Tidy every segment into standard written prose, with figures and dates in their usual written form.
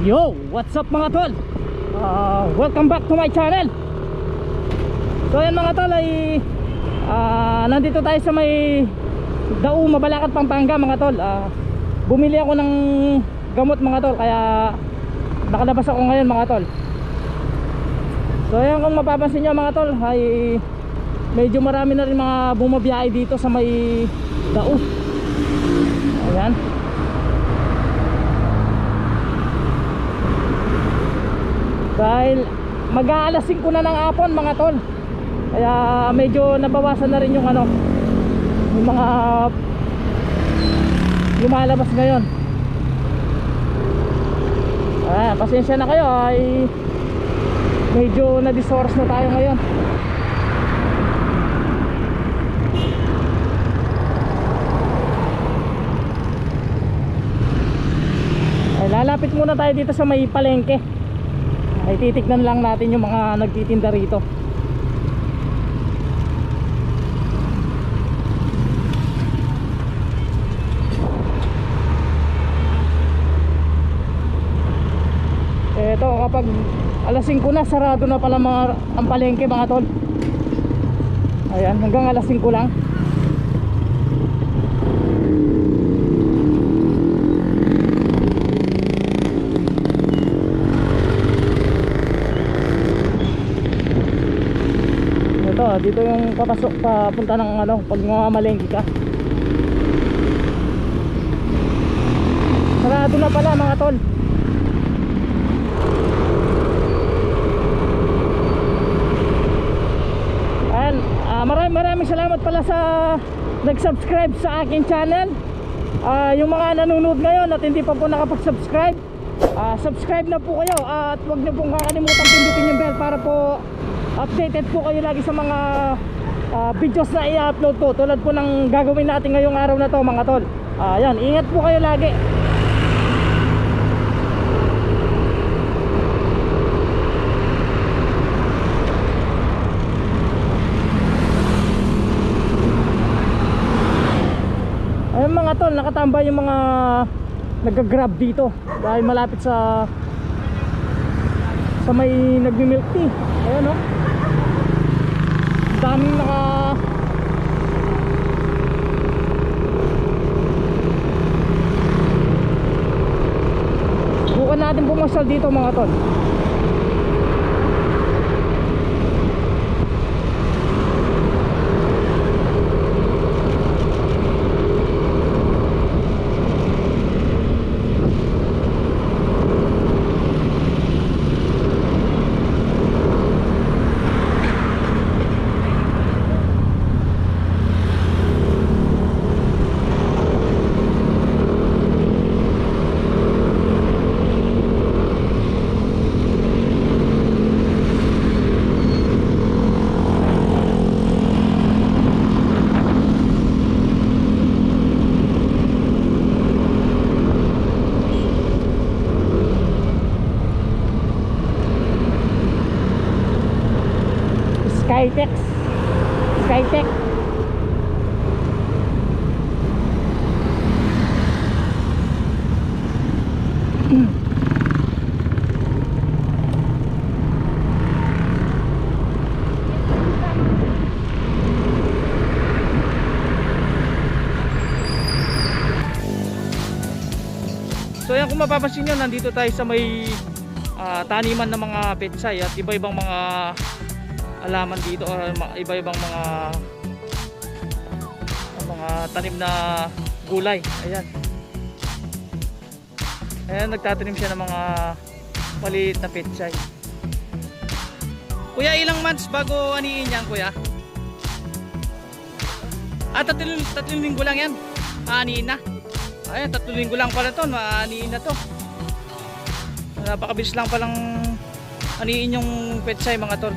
Yo, what's up mga tol? Welcome back to my channel. So ayan mga tol ay nandito tayo sa may Dao, Mabalacat, Pampanga mga tol. Bumili ako ng gamot mga tol, kaya nakalabas ako ngayon mga tol. So ayan, kung mapapansin nyo mga tol ay medyo marami na rin mga bumabiyahe dito sa may Dao. Ayan. Dahil mag-aalas 5 na ng hapon mga tol, kaya medyo nabawasan na rin yung yung mga lumalabas ngayon. Pasensya na kayo, ay medyo na-disoras na tayo ngayon. Ay, lalapit muna tayo dito sa may palengke. Ay titignan lang natin yung mga nagtitinda rito. Eto, kapag alas 5 na, sarado na pala ang palengke mga tol. Ayan, hanggang alas 5 lang. Dito yung papasok papunta ng pag mamalengke ka. Sarado na pala mga tol. Ayan, maraming salamat pala sa nag-subscribe sa akin channel. Yung mga nanonood ngayon at hindi pa po nakapag-subscribe, subscribe na po kayo at huwag na pong kakalimutan pindutin yung bell para po updated po kayo lagi sa mga videos na i-upload po, tulad po ng gagawin natin ngayong araw na to mga tol. Yan, ingat po kayo lagi. Ayun mga tol, nakatambay yung mga nag-grab dito dahil malapit sa may nagmi-milk tea. Ayun daming bukan natin pumasal dito mga tol. Skytech. So yan, kung mapapansin nyo, nandito tayo sa may taniman ng mga petsay at iba-ibang mga alaman dito, iba-ibang mga tanim na gulay. Ayan, nagtatanim siya ng mga maliit na petsay. Kuya, ilang months bago aniin yan kuya? 3 linggo lang yan, aniin na. Ayan, 3 linggo lang pala to, maaniin na to. Napakabilis lang palang aniin yung petsay mga tol.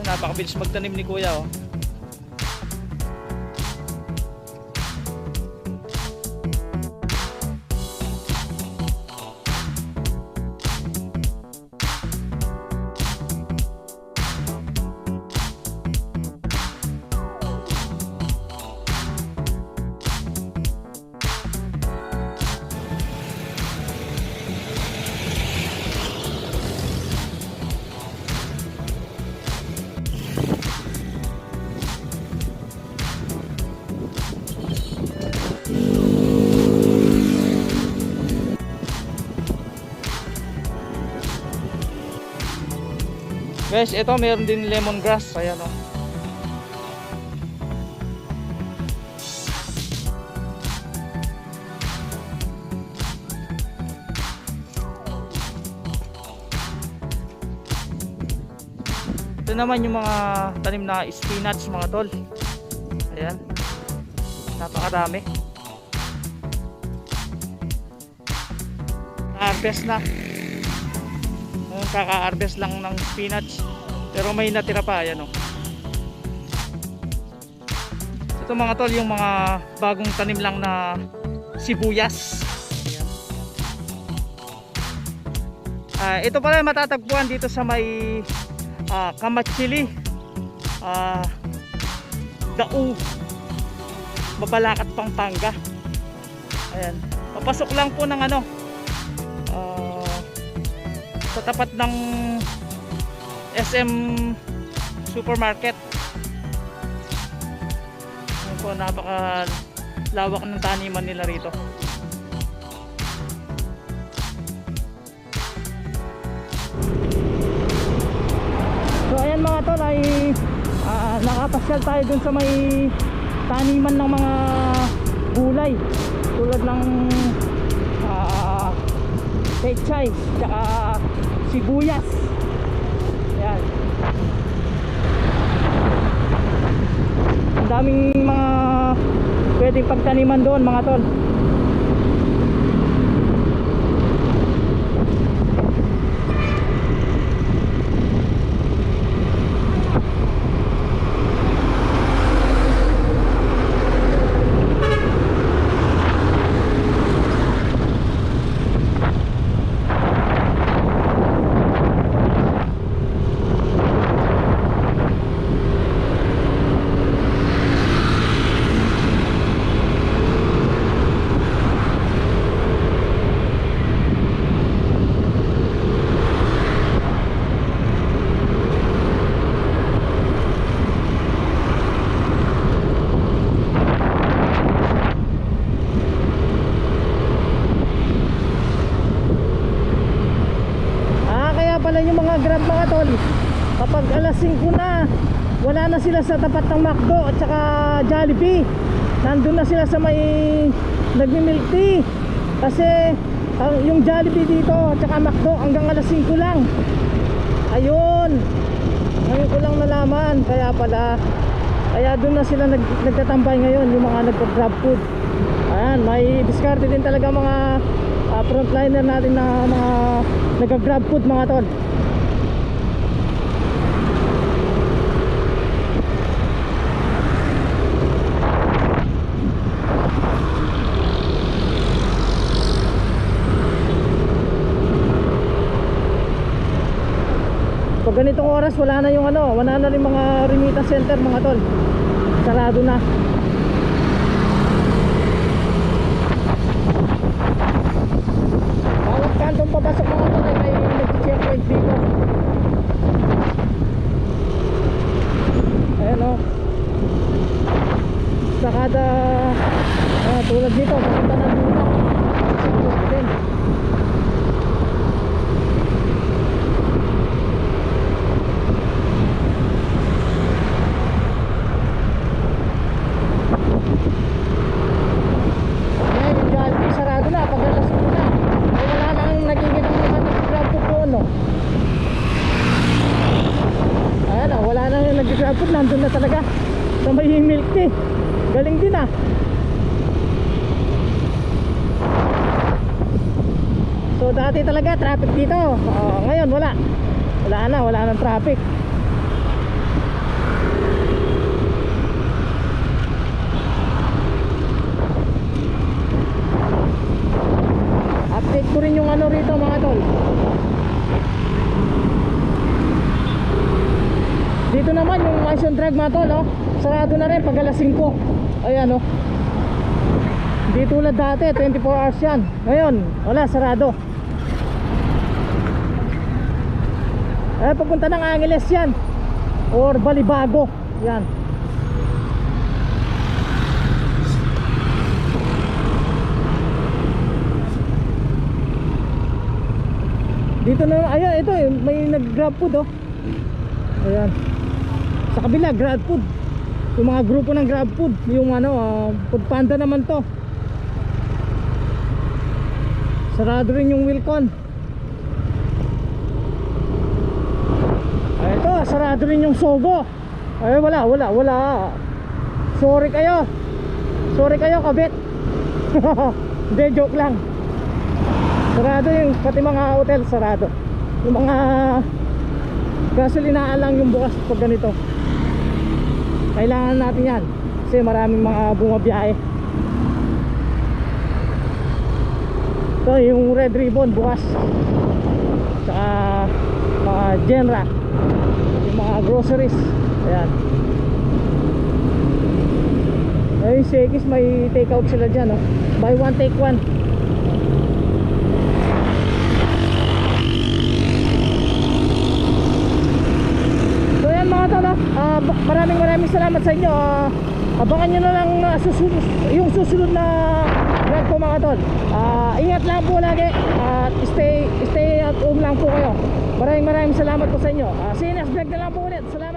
Napakabilis magtanim ni kuya Guys, ito meron din lemongrass. Ayan oh. Ito naman yung mga tanim na spinach mga tol. Ayan. Napakarami. Harvest na. Kaka-harvest lang ng spinach. Pero may natira pa. Ayan o. Ito mga tol yung mga bagong tanim lang na sibuyas. Ito pala matatagpuan dito sa may Kamatsili, Dao, Mabalacat, Pampanga. Ayan. Papasok lang po ng ano, sa tapat ng SM Supermarket. Ayan po, napakalawak ng taniman nila rito. So ayan mga tol, ay nakapasyal tayo dun sa may taniman ng mga gulay tulad ng pechay tsaka sibuyas. Ayan. Ang daming mga pwedeng pagtaniman doon mga tol. Pala yung mga Grab mga tol, kapag alas 5 na wala na sila sa tapat ng McDo at saka Jollibee, nandun na sila sa may nagmi-milk tea. Kasi yung Jollibee dito at saka McDo hanggang alas 5 lang. Ayun, ngayon ko lang nalaman. Kaya doon na sila nagtatambay ngayon, yung mga nagpa-grab food. Ayan, may diskarte din talaga mga frontliner natin na mga nagka-grab food mga tol. Pag ganitong oras wala na yung wala na rin mga remittance center mga tol. Sarado na. Bawat kantong papasok mga tol ay may nag-checkpoint dito. Ayan o. Sa kada tulad dito, papunta na dito. Checkpoint din. Nag-grabfood, nandun na talaga sa may milk tea. Galing din ah. So dati talaga traffic dito. Ngayon wala nang traffic. Update ko rin yung rito mga tol. Dito naman yung Mansion Drive mga tol, sarado na rin pag alas 5. Ayan Di tulad dati 24 hours yan. Ngayon wala, sarado. Papunta ng Angeles yan or Balibago. Yan. Dito na, ayan, ito may nag-grab food Ayan. Sa kabila, Grab Food. Yung mga grupo ng Grab Food. Yung ano, Food Panda naman to. Sarado rin yung Wilcon. Ito, sarado rin yung Sogo. Ay, wala. Sorry kayo, kabit. Hindi, joke lang. Sarado yung, pati mga hotel sarado. Yung mga gasolinaan lang yung bukas pag ganito. Kailangan natin yan kasi maraming mga bumabiyahe. Ito yung Red Ribbon bukas. Saka mga Genra, yung mga groceries. Ayan. Ayun, Shakey's may take out sila dyan, oh. Buy one take one. So yan mga tol, maraming salamat sa inyo. Abangan nyo na lang yung susunod na vlog ko mga tol. Ingat lang po lagi at stay at home lang po kayo. Maraming salamat po sa inyo. See you next vlog na lang po ulit. Salamat.